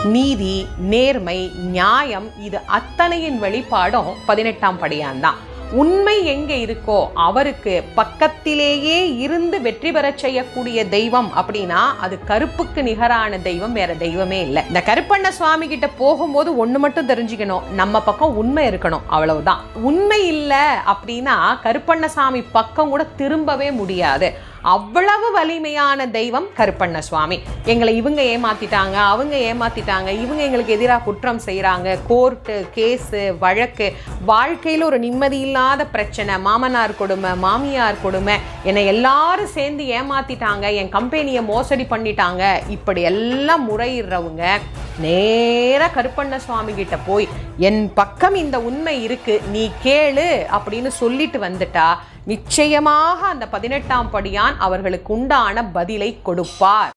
நீதி, நேர்மை, நியாயம் இது அத்தனையின் வெளிப்பாடும் 18ஆம் படியான் தான். உண்மை எங்கே இருக்கோ அவருக்கு பக்கத்திலேயே இருந்து வெற்றி பெற செய்யக்கூடிய தெய்வம் அப்படின்னா அது கருப்புக்கு நிகரான தெய்வம் வேற தெய்வமே இல்லை. இந்த கருப்பண்ண சுவாமி கிட்ட போகும்போது ஒண்ணு மட்டும் தெரிஞ்சுக்கணும், நம்ம பக்கம் உண்மை இருக்கணும், அவ்வளவுதான். உண்மை இல்லை அப்படின்னா கருப்பண்ண சாமி பக்கம் கூட திரும்பவே முடியாது. அவ்வளவு வலிமையான தெய்வம் கருப்பண்ண சுவாமி. எங்களை இவங்க ஏமாத்திட்டாங்க, அவங்க ஏமாத்திட்டாங்க, இவங்க எங்களுக்கு எதிராக குற்றம் செய்யறாங்க, கோர்ட்டு கேஸு வழக்கு, வாழ்க்கையில் ஒரு நிம்மதி இல்லாத பிரச்சனை, மாமனார் கொடுமை, மாமியார் கொடுமை, என்னை எல்லாரும் சேர்ந்து ஏமாத்திட்டாங்க, என் கம்பெனியை மோசடி பண்ணிட்டாங்க, இப்படி எல்லாம் முறையிடுறவங்க நேர கருப்பண்ண சுவாமி கிட்ட போய் என் பக்கம் இந்த உண்மை இருக்கு நீ கேளு அப்படின்னு சொல்லிட்டு வந்துட்டா நிச்சயமாக அந்த 18ஆம் படியான் அவர்களுக்கு உண்டான பதிலை கொடுப்பார்.